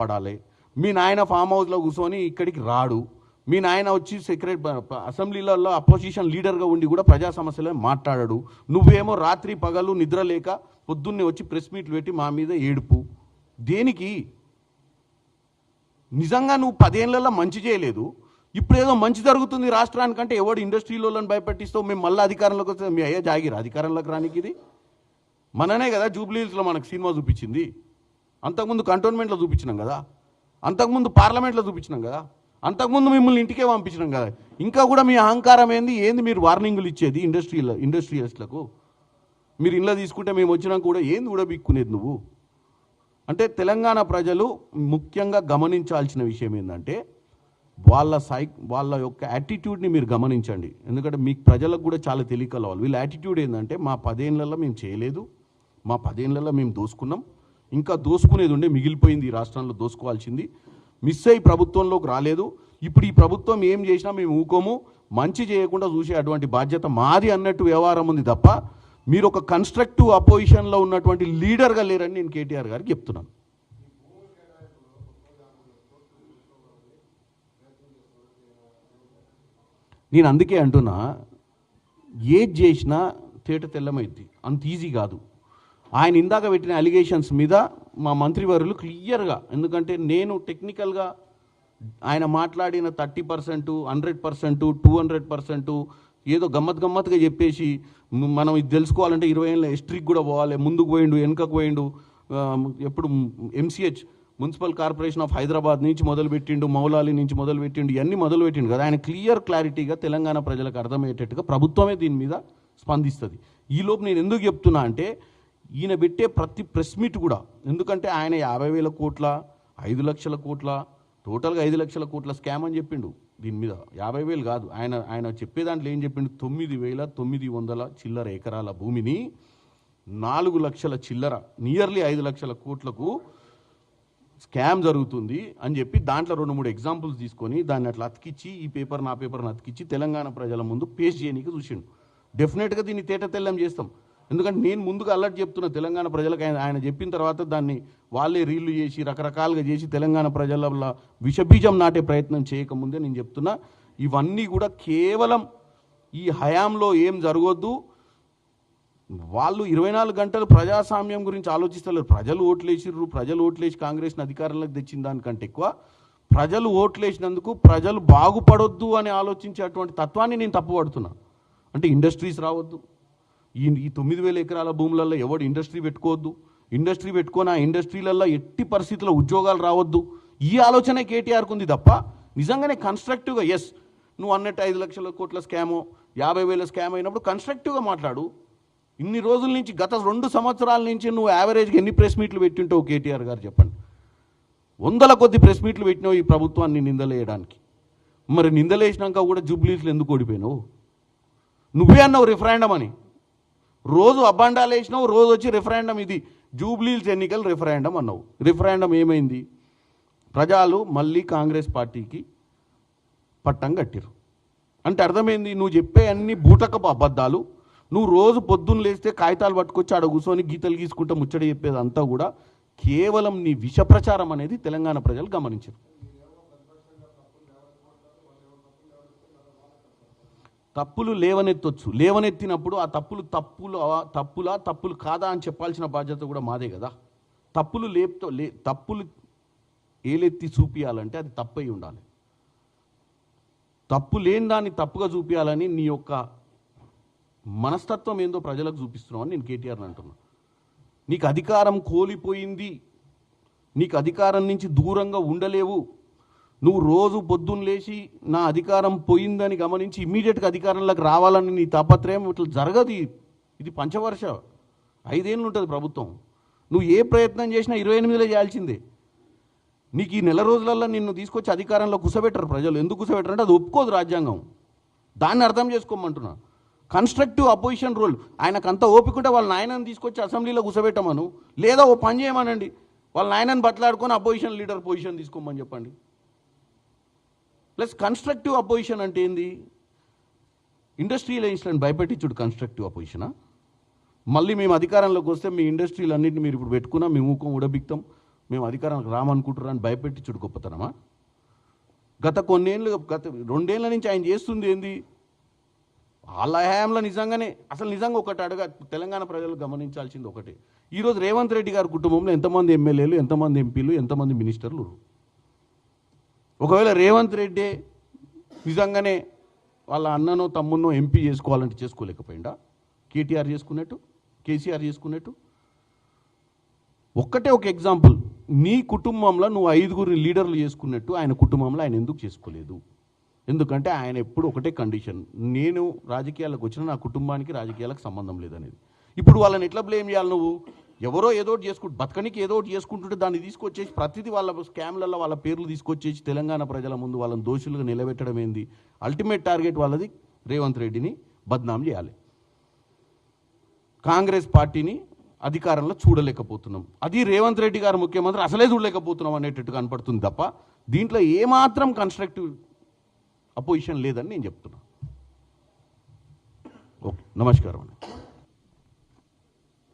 పడాలి. మీ నాయన ఫామ్ హౌస్లో కూర్చొని ఇక్కడికి రాడు. మీ నాయన వచ్చి అసెంబ్లీలలో అపోజిషన్ లీడర్గా ఉండి కూడా ప్రజా సమస్యలే మాట్లాడాడు. నువ్వేమో రాత్రి పగలు నిద్ర లేక పొద్దున్నే వచ్చి ప్రెస్ మీట్లు పెట్టి మా మీద ఏడుపు. దేనికి? నిజంగా నువ్వు 10 ఏళ్లలో మంచి చేయలేదు, ఇప్పుడు ఏదో మంచి జరుగుతుంది రాష్ట్రానికంటే ఎవడు ఇండస్ట్రీలోని భయపెట్టిస్తావు? మేము మళ్ళీ అధికారంలోకి వస్తే మీ అయ్యే జాగిరా అధికారంలోకి రానికి? ఇది మననే కదా జూబ్లీహిల్స్లో మనకు సినిమా చూపించింది, అంతకుముందు కంటోన్మెంట్లో చూపించినాం కదా, అంతకుముందు పార్లమెంట్లో చూపించినాం కదా, అంతకుముందు మిమ్మల్ని ఇంటికే పంపించినాం కదా. ఇంకా కూడా మీ అహంకారం ఏంది మీరు వార్నింగులు ఇచ్చేది ఇండస్ట్రియలిస్టులకు? మీరు ఇళ్ళ తీసుకుంటే మేము వచ్చినాక కూడా ఏంది ఉడబిక్కునేది నువ్వు? అంటే తెలంగాణ ప్రజలు ముఖ్యంగా గమనించాల్సిన విషయం ఏంటంటే వాళ్ళ యొక్క యాటిట్యూడ్ని మీరు గమనించండి. ఎందుకంటే మీకు ప్రజలకు కూడా చాలా తెలియకలవాలి. వీళ్ళ యాటిట్యూడ్ ఏంటంటే మా 10 ఏళ్లలో మేము చేయలేదు, మా 10 ఏళ్లలో మేము దోసుకున్నాం, ఇంకా దోసుకునేది ఉండే, మిగిలిపోయింది ఈ రాష్ట్రంలో దోసుకోవాల్సింది, మిస్ అయ్యి ప్రభుత్వంలోకి రాలేదు, ఇప్పుడు ఈ ప్రభుత్వం ఏం చేసినా మేము ఊకోము, మంచి చేయకుండా చూసే అటువంటి బాధ్యత మాది అన్నట్టు వ్యవహారం ఉంది తప్ప మీరు ఒక కన్స్ట్రక్టివ్ అపోజిషన్లో ఉన్నటువంటి లీడర్గా లేరని నేను కేటీఆర్ గారికి చెప్తున్నాను. నేను అందుకే అంటున్నా, ఏది చేసినా తేట తెల్లమైద్ది, అంత ఈజీ కాదు. ఆయన ఇందాక పెట్టిన అలిగేషన్స్ మీద మా మంత్రివర్యులు క్లియర్గా, ఎందుకంటే నేను టెక్నికల్గా ఆయన మాట్లాడిన 30%, 100%, 200% ఏదో గమ్మత్తుగా చెప్పేసి మనం ఇది తెలుసుకోవాలంటే 20 ఏళ్ళ హిస్టరీకి కూడా పోవాలి, ముందుకు పోయిండు వెనుకకు పోయిండు, ఎప్పుడు MCH municipal corporation of Hyderabad నుంచి మొదలుపెట్టిండు, మౌలాలి నుంచి మొదలుపెట్టిండు, ఇవన్నీ మొదలుపెట్టిండు కదా. ఆయన క్లారిటీగా తెలంగాణ ప్రజలకు అర్థమయ్యేటట్టుగా ప్రభుత్వమే దీని మీద స్పందిస్తుంది. ఈలోపు నేను ఎందుకు చెప్తున్నా అంటే ఈయన పెట్టే ప్రతి ప్రెస్ మీట్ కూడా, ఎందుకంటే ఆయన 50,000 కోట్ల 5 లక్షల కోట్ల టోటల్గా 5 లక్షల కోట్ల స్కామ్ అని చెప్పిండు. దీని మీద 50,000 కాదు, ఆయన చెప్పే దాంట్లో ఏం చెప్పిండు, 9,900 చిల్లర ఎకరాల భూమిని 4 లక్షల చిల్లర నియర్లీ 5 లక్షల కోట్లకు స్కామ్ జరుగుతుంది అని చెప్పి దాంట్లో 2-3 ఎగ్జాంపుల్స్ తీసుకొని దాన్ని అట్లా అతికిచ్చి ఈ పేపర్ నా పేపర్ని అతికిచ్చి తెలంగాణ ప్రజల ముందు పేస్ట్ చేయడానికి చూసిండు. డెఫినెట్గా దీన్ని తేట తెల్లం చేస్తాం. ఎందుకంటే నేను ముందుగా అలర్ట్ చెప్తున్నా తెలంగాణ ప్రజలకు, ఆయన చెప్పిన తర్వాత దాన్ని వాళ్ళే రీళ్లు చేసి రకరకాలుగా చేసి తెలంగాణ ప్రజల విషబీజం నాటే ప్రయత్నం చేయకముందే నేను చెప్తున్నా, ఇవన్నీ కూడా కేవలం ఈ హయాంలో ఏం జరగొద్దు. వాళ్ళు 24 గంటలు ప్రజాస్వామ్యం గురించి ఆలోచిస్తలేరు. ప్రజలు ఓట్లేసిర్రు, ప్రజలు ఓట్లేసి కాంగ్రెస్ని అధికారంలోకి తెచ్చిన దానికంటే ఎక్కువ ప్రజలు ఓట్లేసినందుకు ప్రజలు బాగుపడొద్దు అని ఆలోచించేటువంటి తత్వాన్ని నేను తప్పుపడుతున్నా. అంటే ఇండస్ట్రీస్ రావద్దు, ఈ 9,000 ఎకరాల భూములలో ఎవడు ఇండస్ట్రీ పెట్టుకోవద్దు, ఇండస్ట్రీ పెట్టుకొని ఆ ఇండస్ట్రీలలో ఎట్టి పరిస్థితుల్లో ఉద్యోగాలు రావద్దు, ఈ ఆలోచనే కేటీఆర్కు ఉంది తప్ప నిజంగానే కన్స్ట్రక్టివ్గా ఎస్ నువ్వు అన్నట్టు 5 లక్షల కోట్ల స్కామో 50,000 స్కామ్ అయినప్పుడు కన్స్ట్రక్టివ్గా మాట్లాడు. ఇన్ని రోజుల నుంచి గత 2 సంవత్సరాల నుంచి నువ్వు యావరేజ్గా ఎన్ని ప్రెస్ మీట్లు పెట్టింటావు కేటీఆర్ గారు చెప్పండి? 100ల కొద్ది ప్రెస్ మీట్లు పెట్టినావు ఈ ప్రభుత్వాన్ని నిందలేయడానికి. మరి నిందలేసినాక కూడా జూబ్లీస్లో ఎందుకు ఓడిపోయినావు? నువ్వే అన్నావు రిఫరెండం అని, రోజు అబ్బాండాలు వేసినావు, రోజు వచ్చి రిఫరెండం, ఇది జూబ్లీస్ ఎన్నికలు రిఫరెండం అన్నావు. రిఫరెండం ఏమైంది? ప్రజలు మళ్ళీ కాంగ్రెస్ పార్టీకి పట్టం కట్టిరు. అంటే అర్థమైంది, నువ్వు చెప్పే అన్ని బూటకపు అబద్ధాలు. నువ్వు రోజు పొద్దున్న లేస్తే కాగితాలు పట్టుకొచ్చి ఆడ కూర్చొని గీతలు గీసుకుంటూ ముచ్చట చెప్పేది అంతా కూడా కేవలం నీ విష ప్రచారం అనేది తెలంగాణ ప్రజలు గమనించారు. తప్పులు లేవనెత్తొచ్చు, లేవనెత్తినప్పుడు ఆ తప్పులు కాదా అని చెప్పాల్సిన బాధ్యత కూడా మాదే కదా. తప్పులు ఏలెత్తి చూపియాలంటే అది తప్పై ఉండాలి. తప్పు లేని దాన్ని తప్పుగా చూపించాలని నీ యొక్క మనస్తత్వం ఏందో ప్రజలకు చూపిస్తున్నావు అని నేను కేటీఆర్ని అంటున్నా. నీకు అధికారం కోల్పోయింది, నీకు అధికారం నుంచి దూరంగా ఉండలేవు. నువ్వు రోజు పొద్దున్న లేచి నా అధికారం పోయిందని గమనించి ఇమ్మీడియట్గా అధికారంలోకి రావాలని నీ తాపత్రయం ఇట్లా జరగదు. ఇది పంచవర్ష 5 ఏళ్ళు ఉంటుంది ప్రభుత్వం. నువ్వు ఏ ప్రయత్నం చేసినా 28లో చేయాల్సిందే. నీకు ఈ నెల రోజులలో నిన్ను తీసుకొచ్చి అధికారంలో కూర్చోబెట్టరు ప్రజలు. ఎందుకు కూర్చోబెట్టరంటే అది ఒప్పుకోదు రాజ్యాంగం. దాన్ని అర్థం చేసుకోమంటున్నా. కన్స్ట్రక్టివ్ అపోజిషన్ రోల్, ఆయనకు అంత ఓపికంటే వాళ్ళ నాయనని తీసుకొచ్చి అసెంబ్లీలో కూర్చోబెట్టమను, లేదా ఓ పని చేయమనండి, వాళ్ళ నాయనని బట్లాడుకొని అపోజిషన్ లీడర్ పొజిషన్ తీసుకోమని చెప్పండి. ప్లస్ కన్స్ట్రక్టివ్ అపోజిషన్ అంటే ఏంది? ఇండస్ట్రియలిస్టులను భయపెట్టించుడు కన్స్ట్రక్టివ్ అపోజిషనా? మళ్ళీ మేము అధికారంలోకి వస్తే మీ ఇండస్ట్రీలు అన్నింటినీ మీరు ఇప్పుడు పెట్టుకున్నా మేము ఊకం ఉడబిక్తాం, మేము అధికారానికి రామనుకుంటున్నాం అని భయపెట్టించుడు గొప్పతనమా? గత 2 ఏళ్ళ నుంచి ఆయన చేస్తుంది ఏంది? వాళ్ళ హయాంలో నిజంగా ఒకటి తెలంగాణ ప్రజలు గమనించాల్సింది ఒకటే. ఈరోజు రేవంత్ రెడ్డి గారి కుటుంబంలో ఎంతమంది ఎమ్మెల్యేలు, ఎంతమంది ఎంపీలు, ఎంతమంది మినిస్టర్లు? ఒకవేళ రేవంత్ రెడ్డి నిజంగానే వాళ్ళ అన్ననో తమ్మున్నో ఎంపీ చేసుకోవాలంటే చేసుకోలేకపోయిందా? కేటీఆర్ చేసుకున్నట్టు, కేసీఆర్ చేసుకున్నట్టు? ఒక్కటే ఒక ఎగ్జాంపుల్, నీ కుటుంబంలో నువ్వు 5 లీడర్లు చేసుకున్నట్టు ఆయన కుటుంబంలో ఆయన ఎందుకు చేసుకోలేదు? ఎందుకంటే ఆయన ఎప్పుడు ఒకటే కండిషన్, నేను రాజకీయాలకు వచ్చిన నా కుటుంబానికి రాజకీయాలకు సంబంధం లేదనేది. ఇప్పుడు వాళ్ళని ఎట్లా బ్లేమ్ చేయాలి నువ్వు? ఎవరో ఏదో ఒకటి చేసుకుంటు బతకనికి ఏదో ఒకటి చేసుకుంటుంటే దాన్ని తీసుకొచ్చేసి ప్రతిదీ వాళ్ళ స్కామ్లలో వాళ్ళ పేర్లు తీసుకొచ్చేసి తెలంగాణ ప్రజల ముందు వాళ్ళని దోషులుగా నిలబెట్టడం ఏంది? అల్టిమేట్ టార్గెట్ వాళ్ళది రేవంత్ రెడ్డిని బద్నాం చేయాలి. కాంగ్రెస్ పార్టీని అధికారంలో చూడలేకపోతున్నాం, అది రేవంత్ రెడ్డి గారు ముఖ్యమంత్రి అసలే చూడలేకపోతున్నాం అనేటట్టు కనపడుతుంది తప్ప దీంట్లో ఏమాత్రం కన్స్ట్రక్టివ్ అపోజిషన్ లేదని నేను చెప్తున్నా. ఓకే, నమస్కారం అండి.